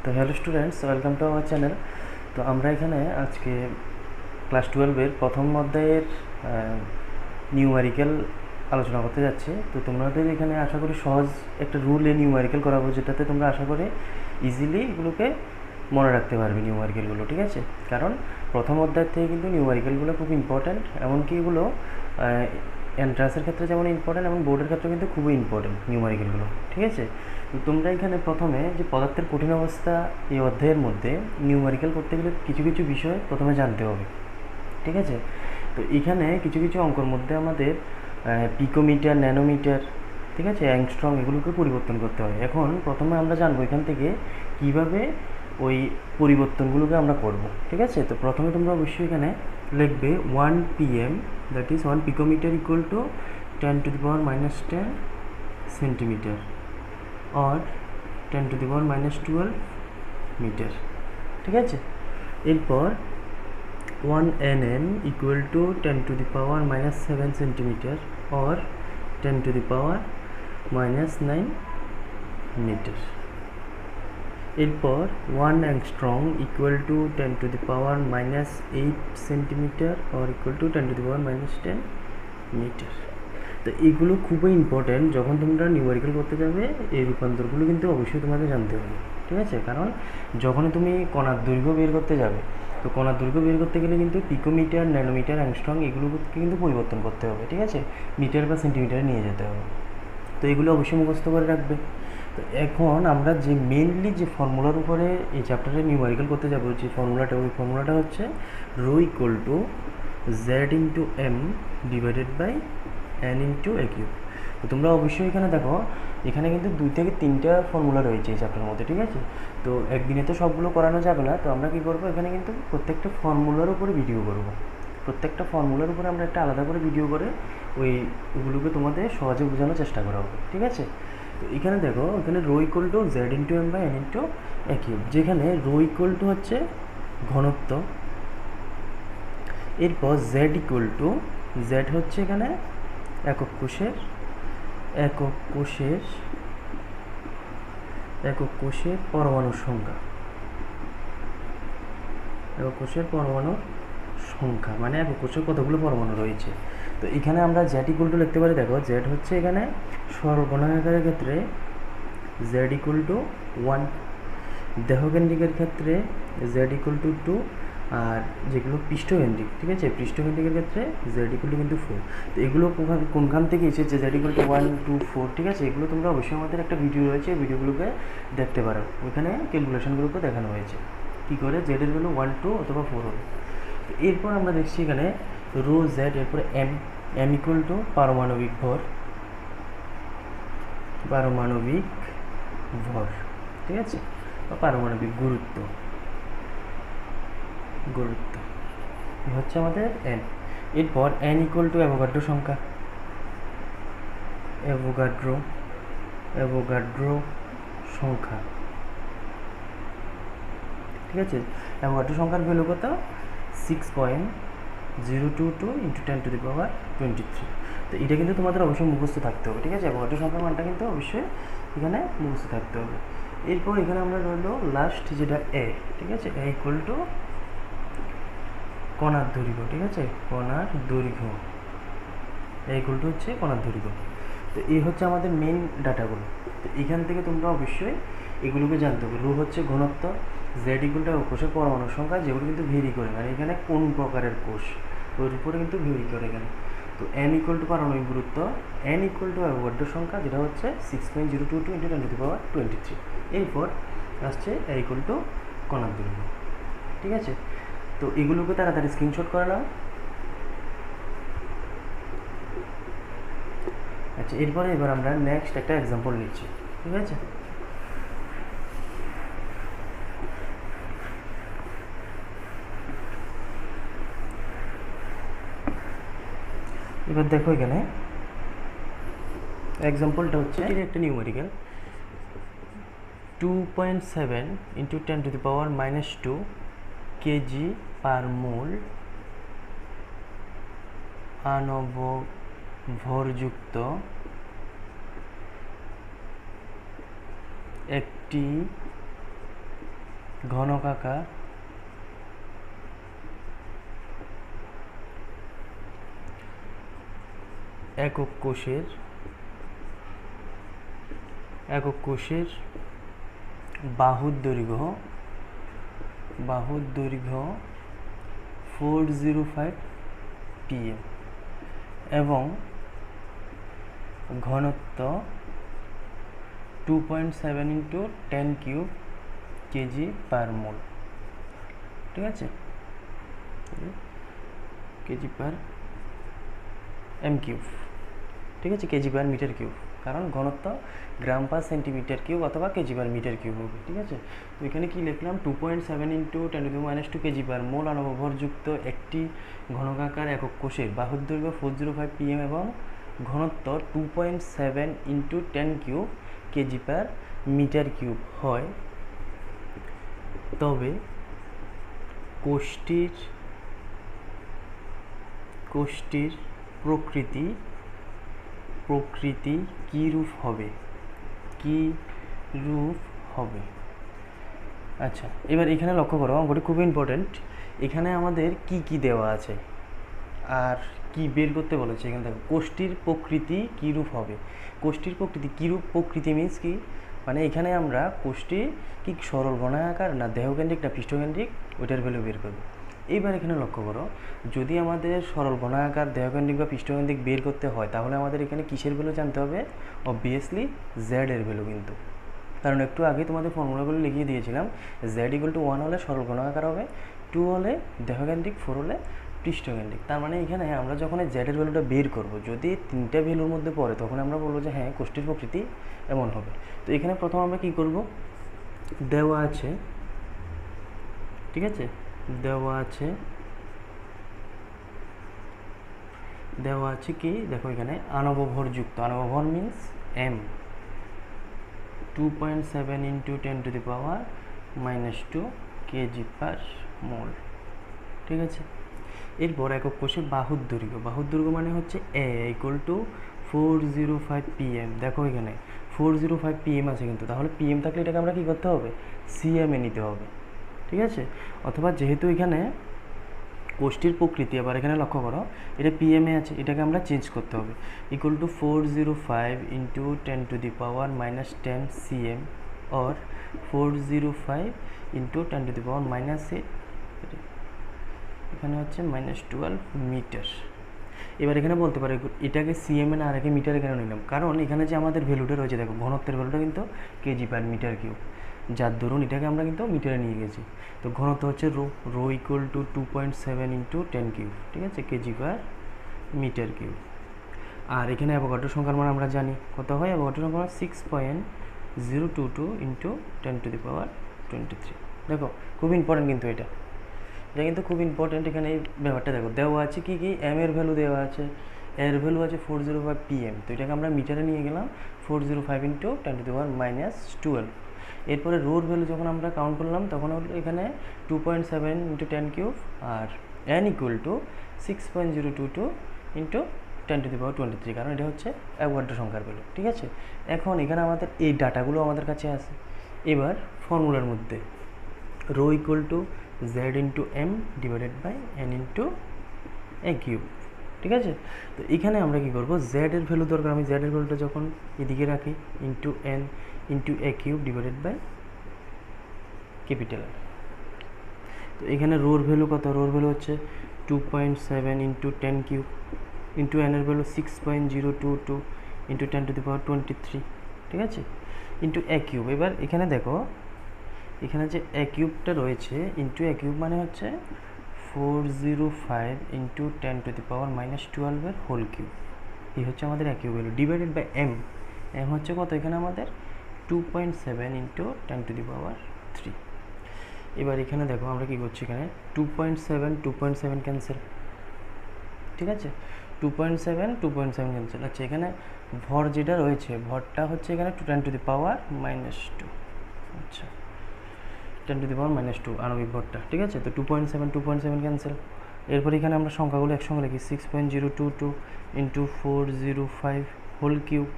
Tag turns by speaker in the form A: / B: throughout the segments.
A: তো hello students, welcome to our channel. তো আমরা এখানে আজকে ক্লাস 12-এর প্রথম অধ্যায়ের নিউমেরিক্যাল আলোচনা করতে যাচ্ছি। তো তোমাদের এখানে আশা করি সহজ একটা রুল এ নিউমেরিক্যাল করাবো, যেটাতে তোমরা আশা করি ইজিলি এগুলোকে মনে রাখতে পারবে নিউমেরিক্যালগুলো, ঠিক আছে? কারণ প্রথম অধ্যায় থেকে কিন্তু নিউমেরিক্যালগুলো খুব ইম্পর্ট্যান্ট, এমনকি এগুলো এন্ট্রান্সের ক্ষেত্রে যেমন ইম্পর্ট্যান্ট, এবং বোর্ডের ক্ষেত্রে কিন্তু খুবই ইম্পর্ট্যান্ট নিউমেরিক্যালগুলো, ঠিক আছে? তো তোমরা এখানে প্রথমে যে পদার্থের কঠিন অবস্থা এই অধ্যায়ের মধ্যে নিউমেরিক্যাল করতে গেলে কিছু কিছু বিষয় প্রথমে জানতে হবে, ঠিক আছে? তো এখানে কিছু কিছু অঙ্কর মধ্যে আমাদের পিকোমিটার, ন্যানোমিটার, ঠিক আছে, অ্যাংস্ট্রং, এগুলোকে পরিবর্তন করতে হয়। এখন প্রথমে আমরা জানবো এখান থেকে কীভাবে ওই পরিবর্তনগুলোকে আমরা করব, ঠিক আছে? তো প্রথমে তোমরা অবশ্যই এখানে লিখবে 1 pm, that is 1 picometre equal to 10⁻⁻10 centimetre or 10⁻⁻12 metre, ঠিক আছে? এরপর 1 nm equal to 10⁻⁻7 centimetre or 10⁻⁻9 metre. এরপর 1 angstrom equal to 10⁻⁻8 centimetre or equal to 10⁻⁻10 metre. তো এগুলো খুবই ইম্পর্ট্যান্ট, যখন তোমরা নিউমেরিক্যাল করতে যাবে এই রূপান্তরগুলো কিন্তু অবশ্যই তোমাকে জানতে হবে, ঠিক আছে? কারণ যখন তুমি কণার দৈর্ঘ্য বের করতে যাবে, তো কণার দৈর্ঘ্য বের করতে গেলে কিন্তু পিকোমিটার, ন্যানোমিটার, অ্যাংস্ট্রং এগুলোকে কিন্তু পরিবর্তন করতে হবে, ঠিক আছে? মিটার বা সেন্টিমিটারে নিয়ে যেতে হবে। তো এগুলো অবশ্যই মুখস্থ করে রাখবে। তো এখন আমরা যে মেনলি যে ফর্মুলার উপরে এই চ্যাপ্টারে নিউমেরিক্যাল করতে যাবো, যে ফর্মুলাটা, ওই ফর্মুলাটা হচ্ছে rho equal to Z into M divided by N into A cube. তো তোমরা অবশ্যই এখানে দেখো, এখানে কিন্তু 2 থেকে 3টা ফর্মুলা রয়েছে এই চ্যাপ্টারের মধ্যে, ঠিক আছে? তো একদিনে তো সবগুলো করানো যাবে না, তো আমরা কী করবো, এখানে কিন্তু প্রত্যেকটা ফর্মুলার উপরে ভিডিও করব। প্রত্যেকটা ফর্মুলার উপরে আমরা একটা আলাদা করে ভিডিও করে ওইগুলোকে তোমাদের সহজে বোঝানোর চেষ্টা করা হবে, ঠিক আছে? তো এখানে দেখো, এখানে rho equal to Z into M by N into A cube, যেখানে রো ইকুয়াল টু হচ্ছে ঘনত্ব, এরপর জেড ইকুয়াল টু, জেড হচ্ছে এখানে একক কোষের পরমাণুর সংখ্যা, মানে একক কোষে কতগুলো পরমাণু রয়েছে। তো এখানে আমরা জেড ইকুয়াল টু লিখতে পারি, দেখো জেড হচ্ছে এখানে সর্বগণাঙ্কের ক্ষেত্রে জেড ইকুয়াল টু 1, দেহকেন্দ্রিকের ক্ষেত্রে জেড ইকুয়াল টু 2, আর যেগুলো পৃষ্ঠকেন্দ্রিক, ঠিক আছে, পৃষ্ঠকেন্দ্রিকের ক্ষেত্রে জেড ইকুয়াল টু কিন্তু 4। তো এগুলো কোনখান থেকে এসেছে, জেড ইকুয়াল টু 1, 2, 4, ঠিক আছে? এগুলো তোমরা অবশ্যই আমাদের একটা ভিডিও রয়েছে, ভিডিওগুলোকে দেখতে পারো, ওইখানে ক্যালকুলেশনগুলোকে দেখানো হয়েছে কী করে জেডের ভ্যালু 1, 2 অথবা 4 হবে। তো এরপর আমরা দেখছি এখানে রো জেড, এরপরে এম ইকুয়াল টু পারমাণবিক ভর, ঠিক আছে, বা পারমাণবিক গুরুত্ব হচ্ছে আমাদের এন। এরপর এন ইকুয়াল টু অ্যাভোগাড্রো সংখ্যা, ঠিক আছে? অ্যাভোগাড্রো সংখ্যার ভ্যালু কত? 6.022 ইন্টু 10⁻23। তো এটা কিন্তু তোমাদের অবশ্যই মুখস্থ থাকতে হবে, ঠিক আছে? অ্যাভোগাড্রো সংখ্যার মানটা কিন্তু অবশ্যই এখানে মুখস্থ থাকতে হবে। এরপর এখানে আমরা রইলো লাস্ট যেটা এ, ঠিক আছে? এ ইকুয়াল টু কণার দৈর্ঘ্য, ঠিক আছে, কণার দৈর্ঘ্য, এ ইকুয়াল টু হচ্ছে কণার দৈর্ঘ্য। তো এই হচ্ছে আমাদের মেন ডাটাগুলো। তো এখান থেকে তোমরা অবশ্যই এগুলোকে জানতে হবে। রো হচ্ছে ঘনত্ব, জেড ইকুয়াল টু কোষের পরমাণুর সংখ্যা, যেগুলো কিন্তু ভেরি করে, মানে এখানে কোন প্রকারের কোষ, ওর উপরে কিন্তু ভেরি করে এখানে। তো এন ইকুয়াল টু পারমাণবিক গুরুত্ব, এন ইকুয়াল টু অ্যাভোগাড্রো সংখ্যা, যেটা হচ্ছে 6.022 ইন্টু 10⁻23। এরপর আসছে এ ইকুয়াল টু কণার দৈর্ঘ্য, ঠিক আছে? তো এগুলোকে তাড়াতাড়ি স্ক্রিনশট করে নাও। আচ্ছা, এবার আমরা নেক্সট একটা এক্সাম্পল নিচ্ছি, ঠিক আছে? এবার দেখো, এখানে এক্সাম্পলটা হচ্ছে একটা নিউমেরিক্যাল 2.7 ইন্টু 10⁻⁻2 কেজি পার মোল আণব ভরযুক্ত একটি ঘনকাকার একক কোষের বাহুর দৈর্ঘ্য 405 pm এবং ঘনত্ব 2.7 × 10³ kg/mol। ঠিক আছে, kg/m³, ঠিক আছে, kg/m³, কারণ ঘনত্ব গ্রাম/সেন্টিমিটার কিউব অথবা kg/m³ হবে। ঠিক আছে, তো এখানে কি লিখলাম, 2.7 × 10⁻² kg/mol আণবভরযুক্ত একটি ঘনকাকার একক কোষের বাহুর দৈর্ঘ্য 405 pm এবং ঘনত্ব 2.7 × 10³ kg/m³ হয়, তবে কোষটির প্রকৃতি কি রূপ হবে। আচ্ছা, এবার এখানে লক্ষ্য করো, অঙ্কটি খুব ইম্পর্টেন্ট। এখানে আমাদের কি দেওয়া আছে আর কি বের করতে বলেছে। এখানে দেখো, কোষটির প্রকৃতি কী রূপ হবে। কোষটির প্রকৃতি কী রূপ, প্রকৃতি মিন্স কি, মানে এখানে আমরা কোষটি কি সরল ঘনাকার না দেহকেন্দ্রিক না পৃষ্ঠকেন্দ্রিক, ওইটার ভ্যালু বের করব। এইবার এখানে লক্ষ্য করো, যদি আমাদের সরল ঘনাকার দেহকেন্দ্রিক বা পৃষ্ঠকেন্দ্রিক বের করতে হয়, তাহলে আমাদের এখানে কিসের ভ্যালু জানতে হবে, অবভিয়াসলি জেড এর ভ্যালু। কিন্তু কারণ একটু আগে তোমাদের ফর্মুলাগুলো লিখিয়ে দিয়েছিলাম, জেড = 1 হলে সরল ঘনাকার হবে, 2 হলে দেহকেন্দ্রিক, 4 হলে পৃষ্ঠকেন্দ্রিক। তার মানে এখানে আমরা যখন জেডের ভ্যালুটা বের করব, যদি 3টা ভ্যালুর মধ্যে পড়ে, তখন আমরা বলবো যে হ্যাঁ, কোষটির প্রকৃতি এমন হবে। তো এখানে প্রথম আমরা কি করব, দেওয়া আছে, ঠিক আছে, দেওয়া আছে কি, দেখো এখানে আণবভরযুক্ত, আণবভর মিন্স m, 2.7 × 10⁻² kg/mol। ঠিক আছে, এরপর একক কোষের বাহুর দৈর্ঘ্য মানে হচ্ছে a = 405 pm। দেখো এখানে 405 pm আছে কিন্তু, তাহলে pm থাকলে এটাকে আমরা কি করতে হবে, cm এ নিতে হবে। ঠিক আছে, অথবা যেহেতু এখানে কোষটির প্রকৃতি, আবার এখানে লক্ষ্য করো এটা pm এ আছে, এটাকে আমরা চেঞ্জ করতে হবে, = 405 × 10⁻−10 cm or 405 × 10⁻−8, এখানে হচ্ছে -12 মিটার। এবার এখানে বলতে পারে এটাকে সিএম এ না রেখে মিটারে কেন নিলাম, কারণ এখানে যে আমাদের ভ্যালুটা রয়েছে, দেখো ঘনত্বের ভ্যালুটা কিন্তু kg/m³, যার দরুন এটাকে আমরা কিন্তু মিটারে নিয়ে গেছি। তো ঘনত্ব হচ্ছে রো = 2.7 × 10³, ঠিক আছে, kg/m³। আর এখানে অ্যাভোগাড্রো সংখ্যার মান আমরা জানি কত হয়, অ্যাভোগাড্রো সংখ্যা 6.022 × 10⁻23। দেখো খুব ইম্পর্টেন্ট কিন্তু এটা কিন্তু খুব ইম্পর্টেন্ট। এখানে এই ব্যাপারটা দেখো, দেওয়া আছে কি এম এর ভ্যালু দেওয়া আছে, এর ভ্যালু আছে 405 pm। তো এটাকে আমরা মিটারে নিয়ে গেলাম 405 × 10⁻12। এরপরে রোর ভ্যালু যখন আমরা কাউন্ট করলাম, তখন হলো এখানে 2.7 × 10³ আর n = 6.022 × 10⁻23, কারণ এটা হচ্ছে অ্যাভোগাড্রো সংখ্যার ভ্যালু। ঠিক আছে, এখন এখানে আমাদের এই ডাটাগুলো আমাদের কাছে আছে। এবার ফর্মুলার মধ্যে rho = z × m / n × a³। ঠিক আছে, তো এখানে আমরা কি করব, জেড এর ভ্যালু দরকার, আমি জেড এর ভ্যালুটা যখন এদিকে রাখি, × n × a³ / R। তো এখানে রোর ভ্যালু কত, রোর ভ্যালু হচ্ছে 2.7 × 10³ n এর ভ্যালু 6.022 × 10⁻23, ঠিক আছে, × a³। এবার এখানে দেখো, এখানে যে a³ রয়েছে, a³ মানে হচ্ছে 405 × 10⁻−12 এর হোল কিউব। এই হচ্ছে আমাদের a³ ভ্যালু, / m হচ্ছে কত, এখানে আমাদের 2.7 × 10⁻3। এবার এখানে দেখো আমরা কি করছি, এখানে 2.7 ক্যান্সেল, ঠিক আছে, 2.7 ক্যান্সেল। আচ্ছা, এখানে ভর যেটা রয়েছে, ভরটা হচ্ছে এখানে 10⁻², আচ্ছা 10⁻² আণবিক ভরটা, ঠিক আছে। তো 2.7 ক্যান্সেল। এরপর এখানে আমরা সংখ্যাগুলো একসঙ্গে লিখি, 6.022 × 405 হোল কিউব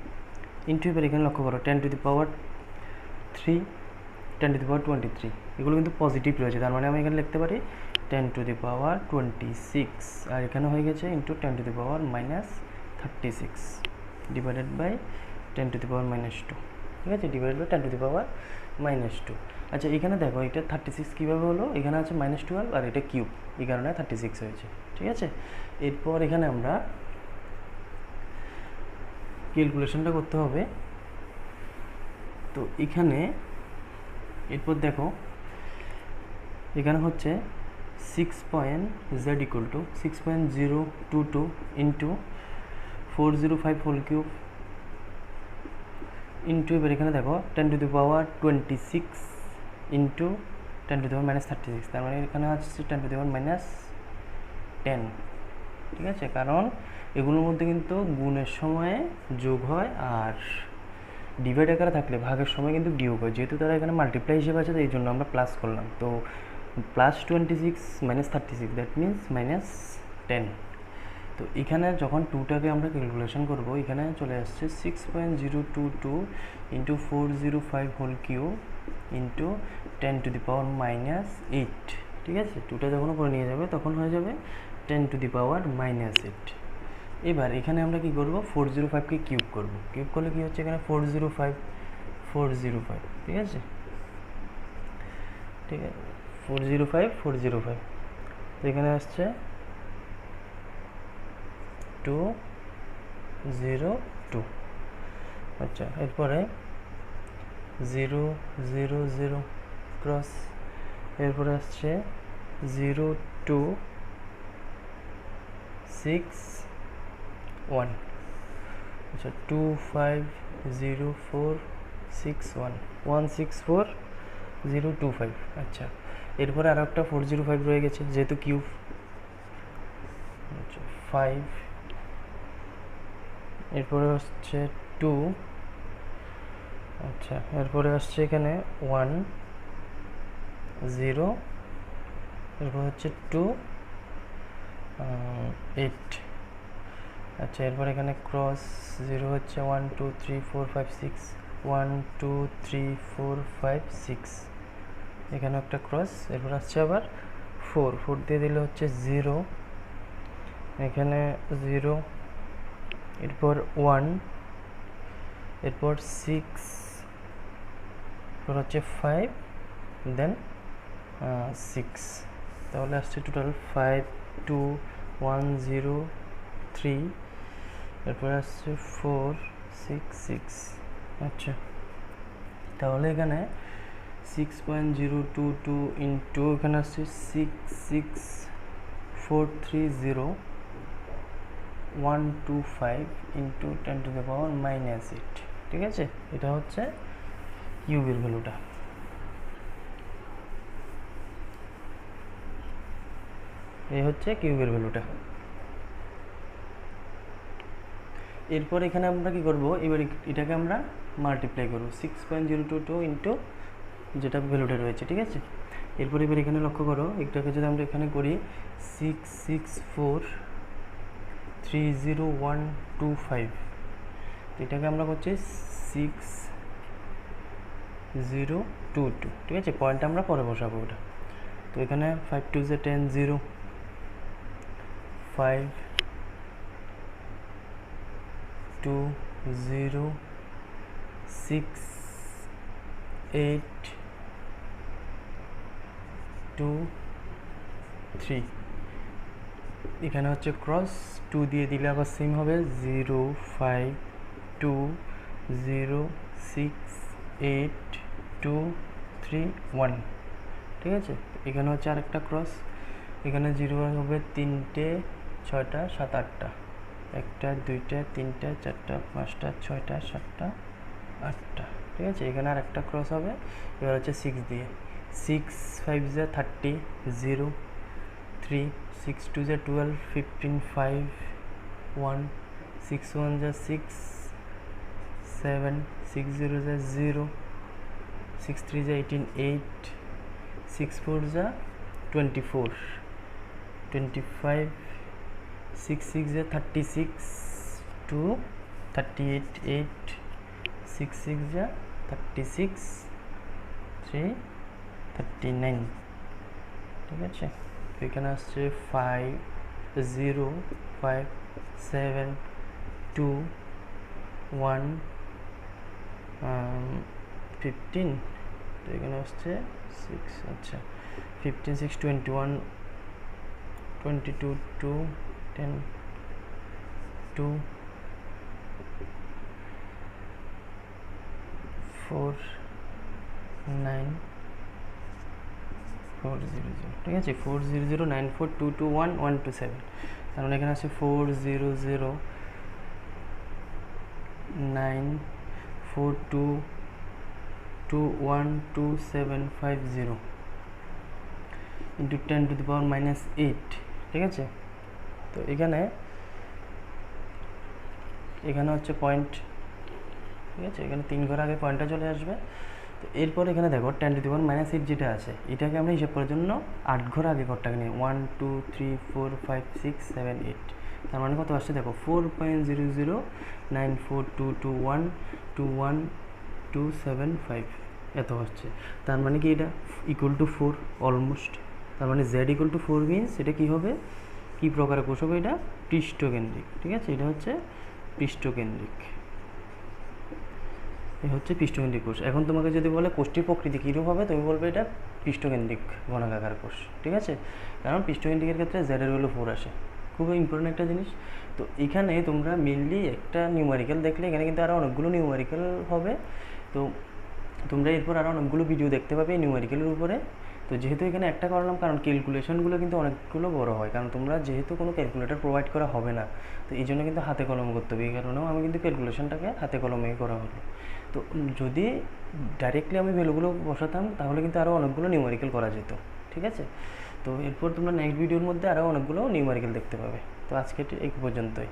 A: এবার এখানে লক্ষ্য করো 10⁻3 10⁻23, এগুলো কিন্তু পজিটিভ রয়েছে, তার মানে আমি এখানে লিখতে পারি 10⁻26, আর এখানে হয়ে গেছে ইন্টু 10⁻−36 ডিভাইডেড বাই 10⁻², ঠিক আছে, ডিভাইডেড বাই 10⁻²। আচ্ছা, এখানে দেখো এটা 36 কীভাবে হলো, এখানে আছে -12 আর এটা কিউব, এই কারণে 36 হয়েছে, ঠিক আছে। এরপর এখানে আমরা ক্যালকুলেশনটা করতে হবে। তো এখানে এরপর দেখো এখানে হচ্ছে 6.z=6.022 into 405 whole cube into, এবার এখানে দেখো 10⁻26 ইন্টু 10⁻−36, তার মানে এখানে হচ্ছে 10⁻−10, ঠিক আছে, কারণ এগুলোর মধ্যে কিন্তু গুণের সময়ে যোগ হয় আর ডিভাইড আকারে থাকলে ভাগের সময় কিন্তু বিয়োগ হয়, যেহেতু তারা এখানে মাল্টিপ্লাই হিসেবে আছে, এই জন্য আমরা প্লাস করলাম। তো +26 -36, দ্যাট মিনস -10। তো এখানে যখন 2টাকে আমরা ক্যালকুলেশন করব, এখানে চলে আসছে 6.022 ইন্টু 405 হোল কিউব ইন্টু 10⁻−8, ঠিক আছে। 2টা যখন উপরে নিয়ে যাবে তখন হয়ে যাবে 10⁻−8। এবার এখানে আমরা কি করব, 405কে কিউব করব। কিউব করলে কি হচ্ছে, এখানে 405, ঠিক আছে, ঠিক আছে, 405, তো এখানে আসছে 202। আচ্ছা, এরপরে 0 0 0 ক্রস, এরপরে আসছে 0 2 6 1। আচ্ছা, 2 5 0 4 6 1 164 0 2 5। আচ্ছা, এরপরে আর একটা 405 রয়ে গেছে যেহেতু কিউব। আচ্ছা, 5, এরপরে হচ্ছে 2, আচ্ছা, এরপরে আসছে এখানে 1 0, এরপর হচ্ছে 2 8। আচ্ছা, এরপর এখানে ক্রস 0 হচ্ছে 1 2 3 4 5 6 1 2 3 4 5 6, এখানে একটা ক্রস, এরপর আসছে আবার 4 দিয়ে দিলে হচ্ছে 0, এখানে 0, এরপর 1, এরপর 6, এরপর হচ্ছে 5, দেন 6, তাহলে আসছে টোটাল 5 2 1 0 3, এরপর আসছে 4 6 6। আচ্ছা, তাহলে এখানে 6.022 ইন্টু এখানে আসছে 66430 125 ইন্টু 10⁻−8, ঠিক আছে, এটা হচ্ছে কিউবের ভ্যালুটা। এই হচ্ছে কিউবের ভ্যালুটা। এরপর এখানে আমরা কি করব, এবার এটাকে আমরা মাল্টিপ্লাই করব 6.022 ইন্টু যেটা ভ্যালুটা রয়েছে, ঠিক আছে। এরপর এবার এখানে লক্ষ্য করো, এটাকে যদি আমরা এখানে করি 66430 125, তো এটাকে আমরা করছি 6022, ঠিক আছে, পয়েন্টটা আমরা পরে বসাবো ওটা। তো এখানে 5 2 10 0 5 2 0 6 8 2 3, এখানে হচ্ছে ক্রস 2 দিয়ে দিলে আবার সেম হবে 0 5 2 0 6 8 2 3 1, ঠিক আছে। এখানে হচ্ছে আরেকটা ক্রস, এখানে 0 হবে 3টে 6টা 7 8টা, 1টা 2টা 3টা 4টা 5টা 6টা 7টা 8টা, ঠিক আছে। এখানে আর একটা ক্রস হবে, এবার হচ্ছে 6 দিয়ে, 6 5 30 0 3 6 2 12 15 5 1 6 1 6 7 6 0 0 6 3 18 8 6 4 24 25 6 6 36 2 38 8 6 6 36 3 39, ঠিক আছে। তো এখানে আসছে 5 0 5 7 2 1 15, তো এখানে আসছে 6, আচ্ছা 15 6 21 22 2 10 2 4 9 400, ঠিক আছে। 400 94 221 127, তার মানে এখানে আছে 400 9 4 2 212750 ইন্টু 10⁻⁸, ঠিক আছে। তো এখানে হচ্ছে পয়েন্ট, ঠিক আছে। এখানে 3 ঘর আগে পয়েন্টটা চলে আসবে। তো এরপর এখানে দেখো 10⁻⁸ যেটা আছে, এটাকে আমরা হিসাব করার জন্য 8 ঘর আগে ঘরটাকে নিই, 1 2 3 4 5 6 7 8, তার মানে কত আসছে দেখো 4.00942212127 এত হচ্ছে। তার মানে কি এটা ইকুয়াল টু 4 অলমোস্ট। তার মানে z ইকুয়াল টু 4 মিনস এটা কী হবে, কী প্রকারের কোষ হবে, এটা পৃষ্ঠকেন্দ্রিক, ঠিক আছে। এটা হচ্ছে পৃষ্ঠকেন্দ্রিক, এই হচ্ছে পৃষ্ঠকেন্দ্রিক কোষ। এখন তোমাকে যদি বলে কোষটির প্রকৃতি কীরূপ হবে, তুমি বলবে এটা পৃষ্ঠকেন্দ্রিক ঘনাকার কোষ, ঠিক আছে। কারণ পৃষ্ঠকেন্দ্রিকের ক্ষেত্রে z এর ভ্যালু 4 আসে, খুবই ইম্পর্টেন্ট একটা জিনিস। তো এখানে তোমরা মেনলি একটা নিউমেরিক্যাল দেখলে, এখানে কিন্তু আরও অনেকগুলো নিউমেরিক্যাল হবে। তো তোমরা এরপর আরও অনেকগুলো ভিডিও দেখতে পাবে এই নিউমেরিক্যালের উপরে। তো যেহেতু এখানে একটা করলাম, কারণ ক্যালকুলেশনগুলো কিন্তু অনেকগুলো বড় হয়, কারণ তোমরা যেহেতু কোনো ক্যালকুলেটর প্রোভাইড করা হবে না, তো এই জন্য কিন্তু হাতে কলম করতে হবে। এই কারণেও আমি কিন্তু ক্যালকুলেশনটাকে হাতে কলমে করা হলো। তো যদি ডাইরেক্টলি আমি ভ্যালুগুলো বসাতাম, তাহলে কিন্তু আরও অনেকগুলো নিউমেরিক্যাল করা যেত, ঠিক আছে। তো এরপর তোমরা নেক্সট ভিডিওর মধ্যে আরও অনেকগুলো নিউমেরিক্যাল দেখতে পাবে। তো আজকে এই পর্যন্তই।